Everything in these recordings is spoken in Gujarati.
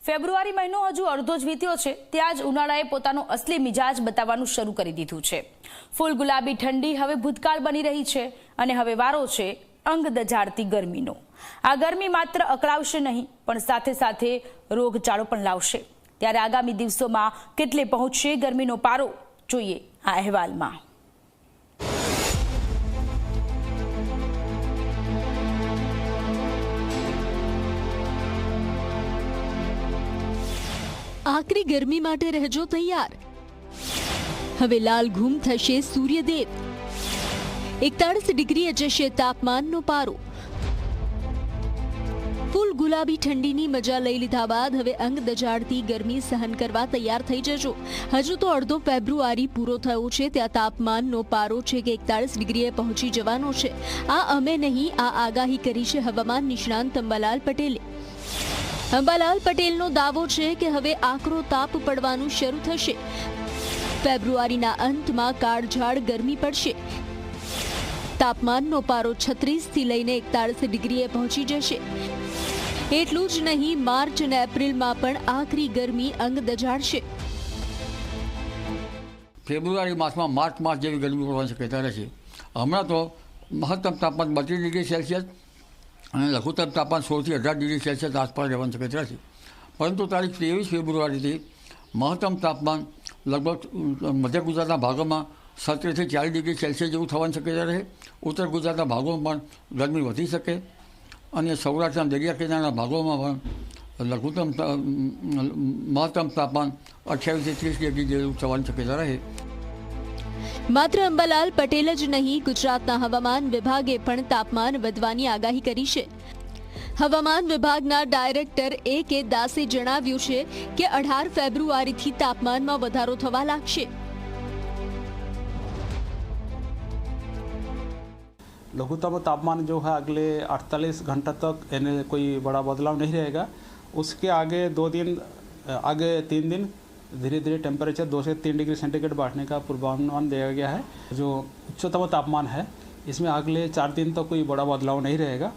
ફેબ્રુઆરી મહિનો હજુ અડધો જ વીત્યો છે ત્યાં જ ઉનાળાએ પોતાનો અસલી મિજાજ બતાવવાનું શરૂ કરી દીધું છે। ફૂલ ગુલાબી ઠંડી હવે ભૂતકાળ બની રહી છે અને હવે વારો છે અંગ દજાડતી ગરમીનો। આ ગરમી માત્ર અકળાવશે નહીં પણ સાથે સાથે રોગચાળો પણ લાવશે। ત્યારે આગામી દિવસોમાં કેટલે પહોંચશે ગરમીનો પારો, જોઈએ આ અહેવાલમાં। આકરી ગરમી માટે રહેજો તૈયાર। હવે લાલ ઘૂમ થશે સૂર્યદેવ। 41 ડિગ્રીએ જશે તાપમાનનો પારો। ફૂલ ગુલાબી ઠંડીની મજા લઈ લીધા બાદ હવે અંગ દજાડતી ગરમી સહન કરવા તૈયાર થઈ જજો। હજુ તો અડધો ફેબ્રુઆરી પૂરો થયો છે ત્યાં તાપમાનનો પારો છે કે 41 ડિગ્રીએ પહોંચી જવાનો છે। આ અમે નહીં, આ આગાહી કરી છે હવામાન નિષ્ણાંત અંબાલાલ પટેલે। અંબાલાલ પટેલનો દાવો છે કે હવે આકરો તાપ પડવાનું શરૂ થશે। ફેબ્રુઆરીના અંતમાં કાળઝાળ ગરમી પડશે। તાપમાનનો પારો 36 થી લઈને 41 ડિગ્રીએ પહોંચી જશે। એટલું જ નહીં, માર્ચ અને એપ્રિલમાં પણ આકરી ગરમી અંગ દજાડશે। ફેબ્રુઆરી માસમાં માર્ચ જેવી ગરમી પડવાની શક્યતા રહેશે। હમણાં તો મહત્તમ તાપમાન 32 ડિગ્રી સેલ્સિયસ અને લઘુત્તમ તાપમાન 16 થી 18 ડિગ્રી સેલ્સિયસ આસપાસ રહેવાની શક્યતા છે। પરંતુ તારીખ 23 ફેબ્રુઆરીથી મહત્તમ તાપમાન લગભગ મધ્ય ગુજરાતના ભાગોમાં 17 થી 40 ડિગ્રી સેલ્સિયસ જેવું થવાની શક્યતા રહે। ઉત્તર ગુજરાતના ભાગોમાં પણ ગરમી વધી શકે અને સૌરાષ્ટ્રના દરિયા કિનારાના ભાગોમાં પણ મહત્તમ તાપમાન 28 થી 30 ડિગ્રી જેવું થવાની શક્યતા રહે। માત્ર અંબાલાલ પટેલ જ નહીં, ગુજરાતના હવામાન વિભાગે પણ તાપમાન વધવાની આગાહી કરી છે। હવામાન વિભાગના ડાયરેક્ટર A.K. દાસે જણાવ્યું છે કે 18 ફેબ્રુઆરીથી તાપમાનમાં વધારો થવા લાગશે। लघुत्तम तापमान जो है अगले 48 घंटा तक यानी कोई बड़ा बदलाव नहीं रहेगा। उसके आगे 3 दिन धीरे धीरे टेम्परेचर 2 से 3 डिग्री सेंटीग्रेड बढ़ने का पूर्वानुमान दिया गया है। जो उच्चतम तापमान है इसमें अगले 4 दिन तक कोई बड़ा बदलाव नहीं रहेगा,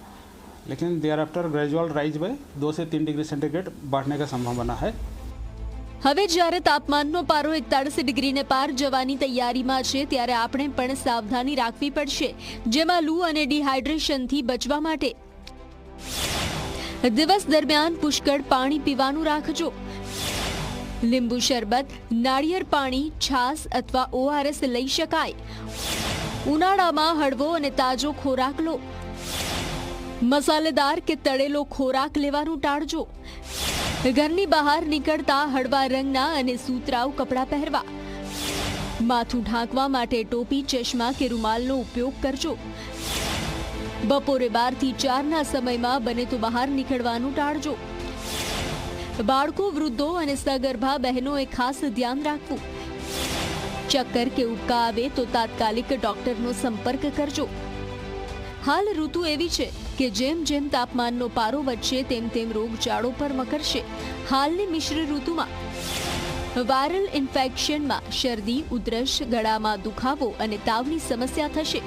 लेकिन there after gradual rise by 2 से 3 डिग्री सेंटीग्रेड बढ़ने का संभावना है। હવે જ્યારે તાપમાનનો પારો 41 ડિગ્રીને પાર જવાની તૈયારીમાં છે ત્યારે આપણે પણ સાવધાની રાખવી પડશે, જેમાં લૂ અને ડિહાઇડ્રેશનથી બચવા માટે દિવસ દરમિયાન પુષ્કળ પાણી પીવાનું રાખજો। લીંબુ શરબત, નાળિયેર પાણી, છાશ અથવા ORS લઈ શકાય। ઉનાળામાં હળવો અને તાજો ખોરાક લો। મસાલેદાર કે તળેલો ખોરાક લેવાનું ટાળજો। ઘરની બહાર નીકળતા હળવા રંગના અને સુતરાઉ કપડાં પહેરવા। માથું ઢાંકવા માટે ટોપી, ચશ્મા કે રૂમાલનો ઉપયોગ કરજો। બપોરે 12 થી 4ના સમયમાં બને તો બહાર નીકળવાનું ટાળજો। બાળકો, વૃદ્ધો અને સગર્ભા બહેનોએ ખાસ ધ્યાન રાખવું। ચક્કર કે ઉબકા આવે તો તાત્કાલિક ડોક્ટરનો સંપર્ક કરજો। હાલ ઋતુ એવી છે કે જેમ જેમ તાપમાનનો પારો વધશે તેમ તેમ રોગચાળો પર મકરશે। હાલની મિશ્ર ઋતુમાં વાયરલ ઇન્ફેક્શનમાં શરદી, ઉધરસ, ગળામાં દુખાવો અને તાવની સમસ્યા થશે।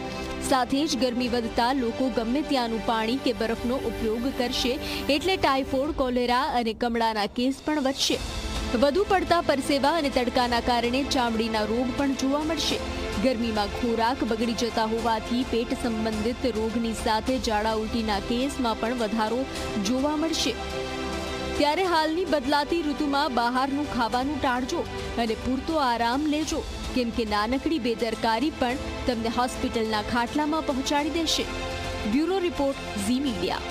સાથે જ ગરમી વધતા લોકો ગમે ત્યાંનું પાણી કે બરફનો ઉપયોગ કરશે એટલે ટાઇફોઇડ, કોલેરા અને કમળાના કેસ પણ વધશે। વધુ પડતા પરસેવા અને તડકાના કારણે ચામડીના રોગ પણ જોવા મળશે। ગરમીમાં ખોરાક બગડી જતા હોવાથી પેટ સંબંધિત રોગની સાથે ઝાડા ઉલટીના કેસમાં પણ વધારો જોવા મળશે। ત્યારે હાલની બદલાતી ઋતુમાં બહારનું ખાવાનું ટાળજો અને પૂરતો આરામ લેજો, કેમ કે નાનકડી બેદરકારી પણ તમને હોસ્પિટલના ખાટલામાં પહોંચાડી દેશે। Bureau report, Zee media.